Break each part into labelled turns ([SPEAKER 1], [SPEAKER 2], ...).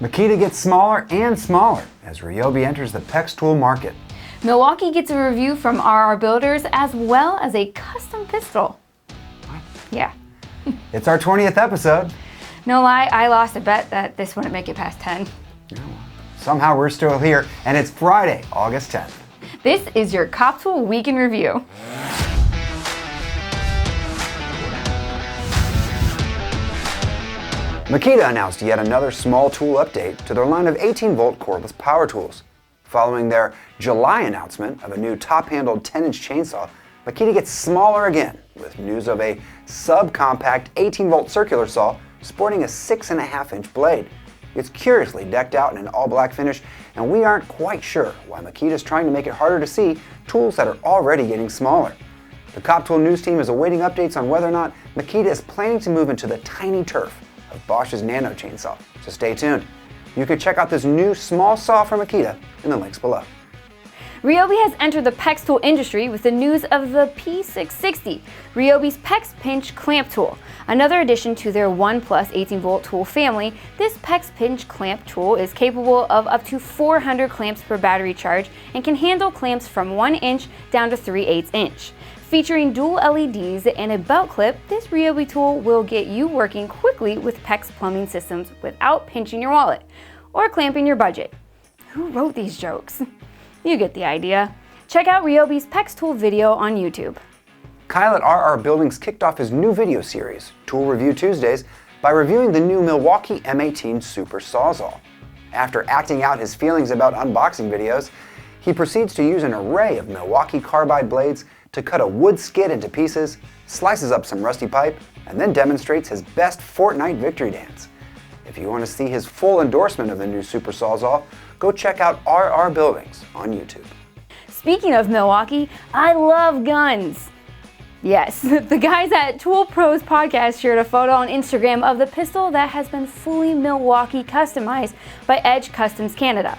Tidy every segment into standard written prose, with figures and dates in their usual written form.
[SPEAKER 1] Makita gets smaller and smaller as Ryobi enters the PEX tool market.
[SPEAKER 2] Milwaukee gets a review from RR Builders as well as a custom pistol.
[SPEAKER 1] What?
[SPEAKER 2] Yeah.
[SPEAKER 1] It's our 20th episode.
[SPEAKER 2] No lie, I lost a bet that this wouldn't make it past 10.
[SPEAKER 1] Somehow we're still here, and it's Friday, August 10th.
[SPEAKER 2] This is your Cop Tool Week in Review.
[SPEAKER 1] Makita announced yet another small tool update to their line of 18-volt cordless power tools. Following their July announcement of a new top-handled 10-inch chainsaw, Makita gets smaller again with news of a subcompact 18-volt circular saw sporting a 6.5-inch blade. It's curiously decked out in an all-black finish, and we aren't quite sure why Makita is trying to make it harder to see tools that are already getting smaller. The Cop Tool news team is awaiting updates on whether or not Makita is planning to move into the tiny turf of Bosch's Nano chainsaw, so stay tuned. You can check out this new small saw from Makita in the links below.
[SPEAKER 2] Ryobi has entered the PEX tool industry with the news of the P660, Ryobi's PEX pinch clamp tool. Another addition to their 1+ 18-volt tool family, this PEX pinch clamp tool is capable of up to 400 clamps per battery charge and can handle clamps from 1 inch down to 3/8 inch. Featuring dual LEDs and a belt clip, this Ryobi tool will get you working quickly with PEX plumbing systems without pinching your wallet or clamping your budget. Who wrote these jokes? You get the idea. Check out Ryobi's PEX tool video on YouTube.
[SPEAKER 1] Kyle at RR Buildings kicked off his new video series, Tool Review Tuesdays, by reviewing the new Milwaukee M18 Super Saw. After acting out his feelings about unboxing videos, he proceeds to use an array of Milwaukee carbide blades to cut a wood skid into pieces, slices up some rusty pipe, and then demonstrates his best Fortnite victory dance. If you want to see his full endorsement of the new Super Sawzall, go check out RR Buildings on YouTube.
[SPEAKER 2] Speaking of Milwaukee, I love guns. Yes, the guys at Tool Pros Podcast shared a photo on Instagram of the pistol that has been fully Milwaukee customized by Edge Customs Canada.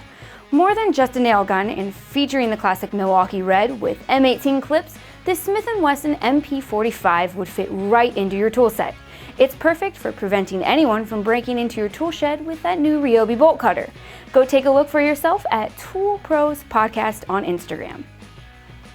[SPEAKER 2] More than just a nail gun and featuring the classic Milwaukee red with M18 clips, this Smith & Wesson MP45 would fit right into your tool set. It's perfect for preventing anyone from breaking into your tool shed with that new Ryobi bolt cutter. Go take a look for yourself at Tool Pros Podcast on Instagram.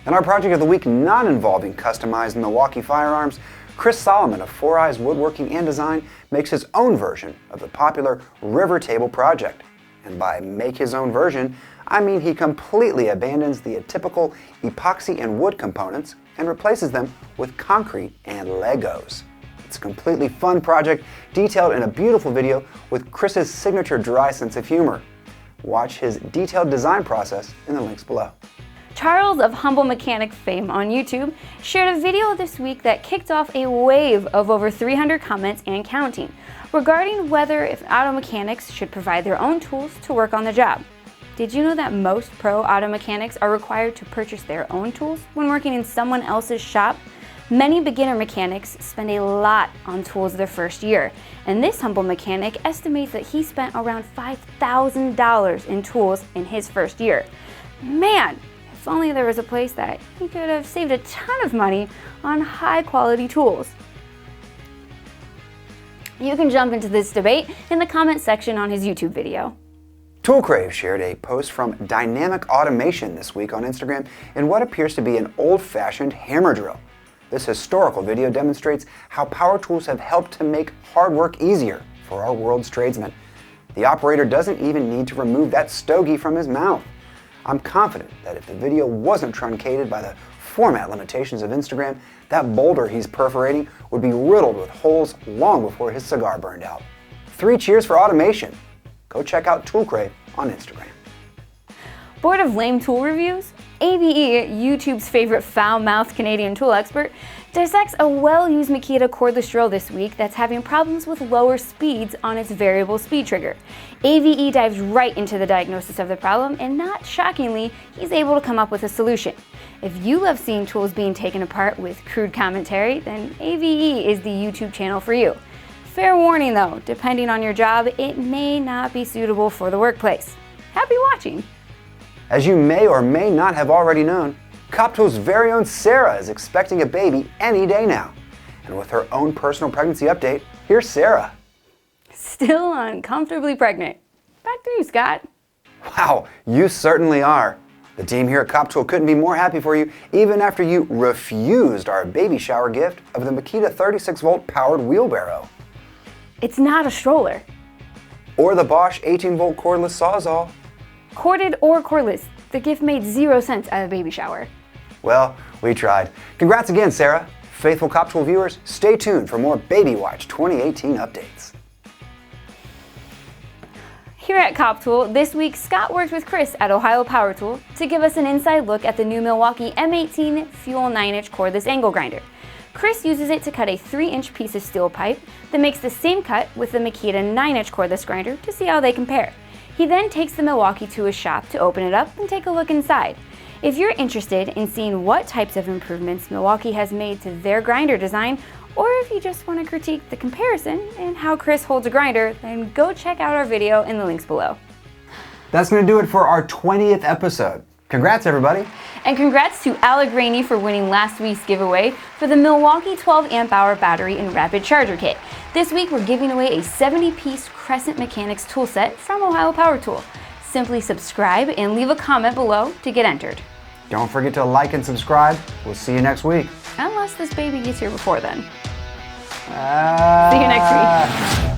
[SPEAKER 1] In our project of the week not involving customized Milwaukee firearms, Chris Solomon of Four Eyes Woodworking and Design makes his own version of the popular River Table project. And by make his own version, I mean he completely abandons the typical epoxy and wood components and replaces them with concrete and Legos. It's a completely fun project detailed in a beautiful video with Chris's signature dry sense of humor. Watch his detailed design process in the links below.
[SPEAKER 2] Charles of Humble Mechanic fame on YouTube shared a video this week that kicked off a wave of over 300 comments and counting regarding whether if auto mechanics should provide their own tools to work on the job. Did you know that most pro auto mechanics are required to purchase their own tools when working in someone else's shop? Many beginner mechanics spend a lot on tools their first year, and this humble mechanic estimates that he spent around $5,000 in tools in his first year. Man, if only there was a place that he could have saved a ton of money on high quality tools. You can jump into this debate in the comment section on his YouTube video.
[SPEAKER 1] Tool Crave shared a post from Dynamic Automation this week on Instagram in what appears to be an old-fashioned hammer drill. This historical video demonstrates how power tools have helped to make hard work easier for our world's tradesmen. The operator doesn't even need to remove that stogie from his mouth. I'm confident that if the video wasn't truncated by the format limitations of Instagram, that boulder he's perforating would be riddled with holes long before his cigar burned out. 3 cheers for automation. Go check out Tool Crave on Instagram.
[SPEAKER 2] Bored of lame tool reviews? ABE, YouTube's favorite foul-mouthed Canadian tool expert, dissects a well-used Makita cordless drill this week that's having problems with lower speeds on its variable speed trigger. AVE dives right into the diagnosis of the problem, and not shockingly, he's able to come up with a solution. If you love seeing tools being taken apart with crude commentary, then AVE is the YouTube channel for you. Fair warning though, depending on your job, it may not be suitable for the workplace. Happy watching!
[SPEAKER 1] As you may or may not have already known, Cop Tool's very own Sarah is expecting a baby any day now. And with her own personal pregnancy update, here's Sarah.
[SPEAKER 2] Still uncomfortably pregnant. back through, Scott.
[SPEAKER 1] Wow, you certainly are. The team here at Cop Tool couldn't be more happy for you, even after you refused our baby shower gift of the Makita 36-volt powered wheelbarrow.
[SPEAKER 2] It's not a stroller.
[SPEAKER 1] Or the Bosch 18-volt cordless Sawzall.
[SPEAKER 2] Corded or cordless, the gift made 0 sense at a baby shower.
[SPEAKER 1] Well, we tried. Congrats again, Sarah. Faithful Cop Tool viewers, stay tuned for more Baby Watch 2018 updates.
[SPEAKER 2] Here at Cop Tool, this week Scott worked with Chris at Ohio Power Tool to give us an inside look at the new Milwaukee M18 Fuel 9-inch cordless angle grinder. Chris uses it to cut a 3-inch piece of steel pipe that makes the same cut with the Makita 9-inch cordless grinder to see how they compare. He then takes the Milwaukee to his shop to open it up and take a look inside. If you're interested in seeing what types of improvements Milwaukee has made to their grinder design, or if you just want to critique the comparison and how Chris holds a grinder, then go check out our video in the links below.
[SPEAKER 1] That's going to do it for our 20th episode. Congrats, everybody.
[SPEAKER 2] And congrats to Alec Rainey for winning last week's giveaway for the Milwaukee 12 amp hour battery and rapid charger kit. This week we're giving away a 70-piece Crescent Mechanics tool set from Ohio Power Tool. Simply subscribe and leave a comment below to get entered.
[SPEAKER 1] Don't forget to like and subscribe. We'll see you next week.
[SPEAKER 2] Unless this baby gets here before then.
[SPEAKER 1] See
[SPEAKER 2] you next week.